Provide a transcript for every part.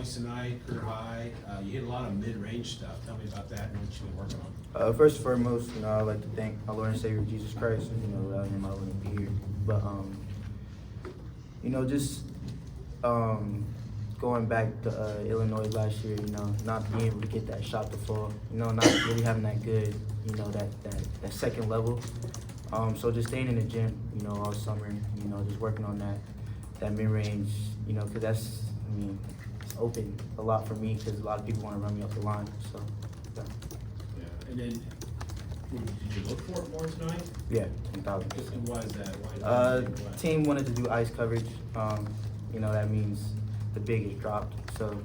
points tonight, career high. You hit a lot of mid-range stuff. Tell me about that and what you've been working on. First and foremost, I'd like to thank my Lord and Savior Jesus Christ. Without him, I wouldn't be here. But just going back to Illinois last year, not being able to get that shot to fall, not really having that good, that second level. So just staying in the gym, all summer, just working on that mid-range, because that's, it's open a lot for me because a lot of people want to run me up the line. So, yeah. Yeah, and then did you look for it more tonight? Yeah, 1,000%. And why is that? Why did you Team wanted to do ice coverage. That means the big is dropped. So,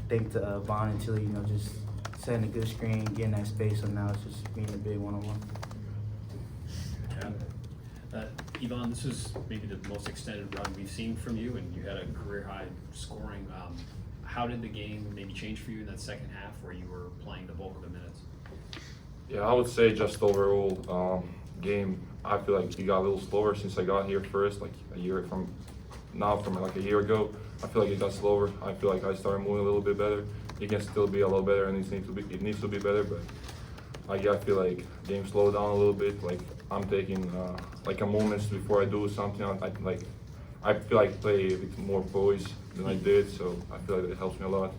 thanks to Vaughn and Tilly, just setting a good screen, getting that space. So now it's just being a big one-on-one. Ivan, this is maybe the most extended run we've seen from you, and you had a career-high scoring. How did the game maybe change for you in that second half where you were playing the bulk of the minutes? Yeah, I would say just overall game, I feel like it got a little slower since I got here first, like a year from a year ago. I feel like it got slower. I feel like I started moving a little bit better. It can still be a little better, and it needs to be better, but I feel like game slowed down a little bit. Like I'm taking like a moments before I do something. I feel like play with more poise than I did, so I feel like it helps me a lot.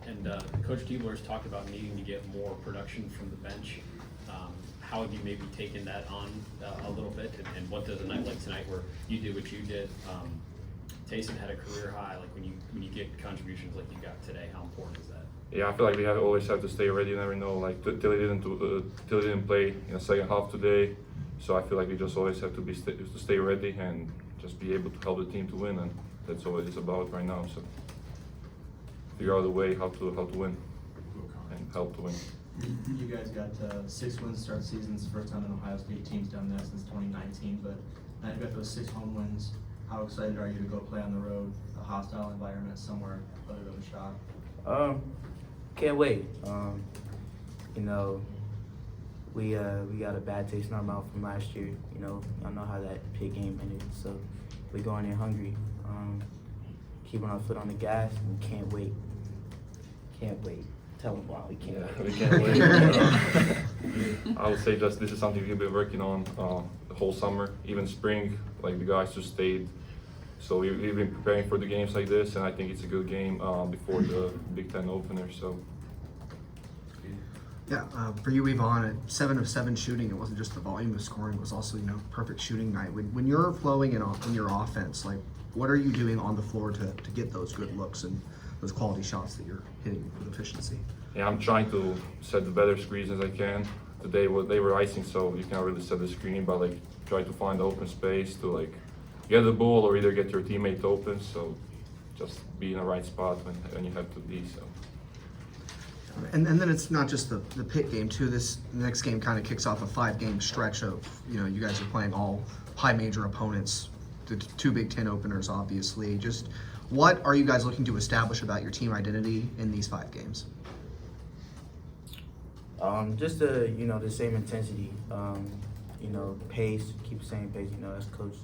And Coach Diebler's talked about needing to get more production from the bench. How have you maybe taken that on a little bit? And what does a night like tonight, where you did what you did, Taysom had a career high. Like when you get contributions like you got today, how important is that? Yeah, I feel like we always have to stay ready. You never know. Like Tilly didn't play in the second half today, so I feel like we just always have to stay ready and just be able to help the team to win, and that's all it is about right now. So figure out a way how to win and help to win. You guys got 6 wins to start the season. It's the first time an Ohio State team's done that since 2019. But now you've got those 6 home wins. How excited are you to go play on the road, a hostile environment somewhere other than the shop? Can't wait. We got a bad taste in our mouth from last year. I know how that Pitt game ended, so we going in hungry. Keeping our foot on the gas, and can't wait. Can't wait. Tell them why we can't wait. We can't wait. I would say just this is something we've been working on the whole summer, even spring. Like the guys just stayed. So we've been preparing for the games like this, and I think it's a good game before the Big Ten opener. So. Yeah, for you, Ivan, at 7 of 7 shooting, it wasn't just the volume of scoring; it was also perfect shooting night. When you're flowing in your offense, like what are you doing on the floor to get those good looks and those quality shots that you're hitting with efficiency? Yeah, I'm trying to set the better screens as I can. Today they were icing, so you can't really set the screen, but like try to find open space to like get the ball or either get your teammate open. So just be in the right spot when you have to be. So. And then it's not just the Pitt game too. This next game kind of kicks off a 5-game stretch of you guys are playing all high major opponents, the 2 Big Ten openers, obviously. Just what are you guys looking to establish about your team identity in these 5 games? Just the same intensity. Pace, keep the same pace. As coach,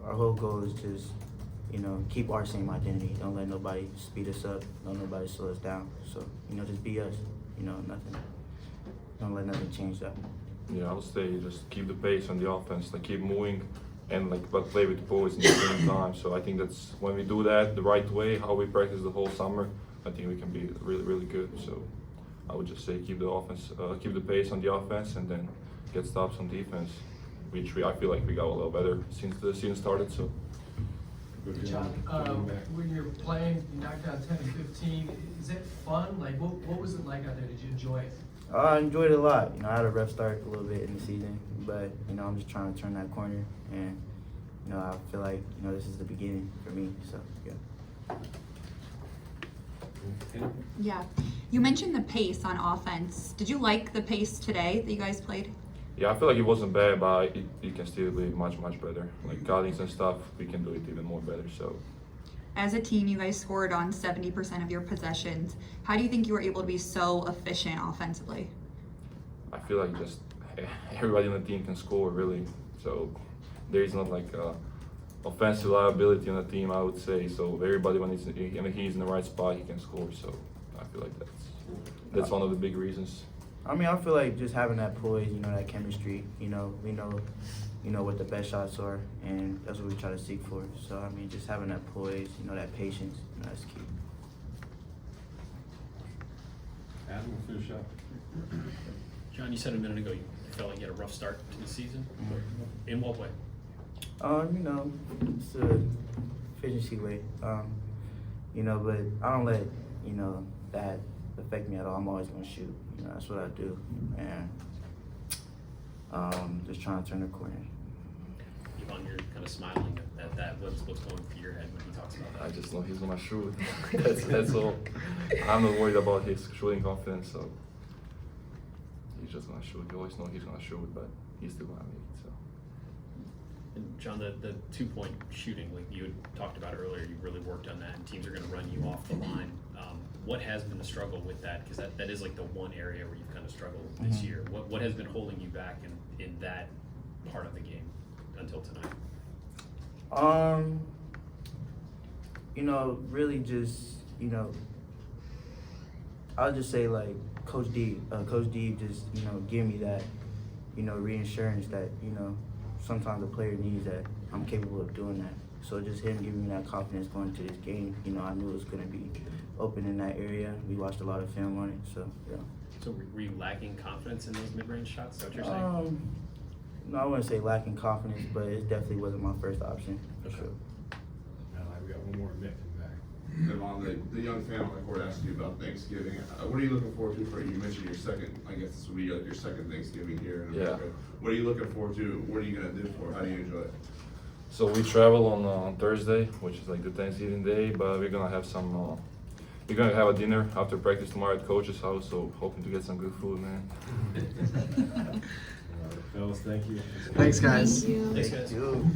our whole goal is just keep our same identity. Don't let nobody speed us up. Don't nobody slow us down. So, just be us. Nothing. Don't let nothing change that. Yeah, I would say just keep the pace on the offense, like keep moving, and but play with poise at the same time. So I think that's when we do that the right way, how we practice the whole summer. I think we can be really, really good. So I would just say keep the pace on the offense, and then get stops on defense, which I feel like we got a little better since the season started. So. John, when you're playing, you knocked out 10 and 15. Is it fun? Like, what was it like out there? Did you enjoy it? I enjoyed it a lot. I had a rough start a little bit in the season, but I'm just trying to turn that corner, and I feel like this is the beginning for me. So yeah. Yeah, you mentioned the pace on offense. Did you like the pace today that you guys played? Yeah, I feel like it wasn't bad, but it can still be much, much better. Like cuttings and stuff, we can do it even more better. So. As a team, you guys scored on 70% of your possessions. How do you think you were able to be so efficient offensively? I feel like just everybody on the team can score, really. So there is not like offensive liability on the team, I would say. So everybody, when he's in the right spot, he can score. So I feel like that's one of the big reasons. I mean, I feel like just having that poise, you know, that chemistry, you know, we know, you know, what the best shots are, and that's what we try to seek for. So, I mean, just having that poise, you know, that patience, you know, that's key. Adam, we'll finish up. John, you said a minute ago you felt like you had a rough start to the season. In what way? You know, it's a efficiency way. You know, but I don't let, you know, that affect me at all. I'm always gonna shoot. You know, that's what I do. And just trying to turn the corner. Ivan, you're kind of smiling at that. What's going through your head when he talks about I that? just know he's gonna shoot. that's all. I'm not worried about his shooting confidence. So he's just gonna shoot. You always know he's gonna shoot, but he's still gonna make it. So. And John, the 2-point shooting, like you had talked about earlier, you really worked on that, and teams are going to run you off the line. What has been the struggle with that? Because that is like the one area where you've kind of struggled this year. What has been holding you back in that part of the game until tonight? You know, really just, you know, I'll just say like Coach D just, you know, give me that, you know, reassurance that, you know, sometimes a player needs that. I'm capable of doing that. So just him giving me that confidence going into this game, you know, I knew it was going to be open in that area. We watched a lot of film on it, so yeah. So were you lacking confidence in those mid-range shots? Is that what you're saying? No, I wouldn't say lacking confidence, but it definitely wasn't my first option, for sure. We got one more Mick in the back. Ivan, the young fan on the court asked you about Thanksgiving. What are you looking forward to for, you mentioned your second, I guess this will be your second Thanksgiving here in America. What are you looking forward to? What are you going to do for it? How do you enjoy it? So we travel on Thursday, which is like the Thanksgiving day, but we're gonna have some. We're gonna have a dinner after practice tomorrow at Coach's house. So hoping to get some good food, man. Fellas, thank you. Thanks, guys. Thank you. Thanks, guys. Thank you.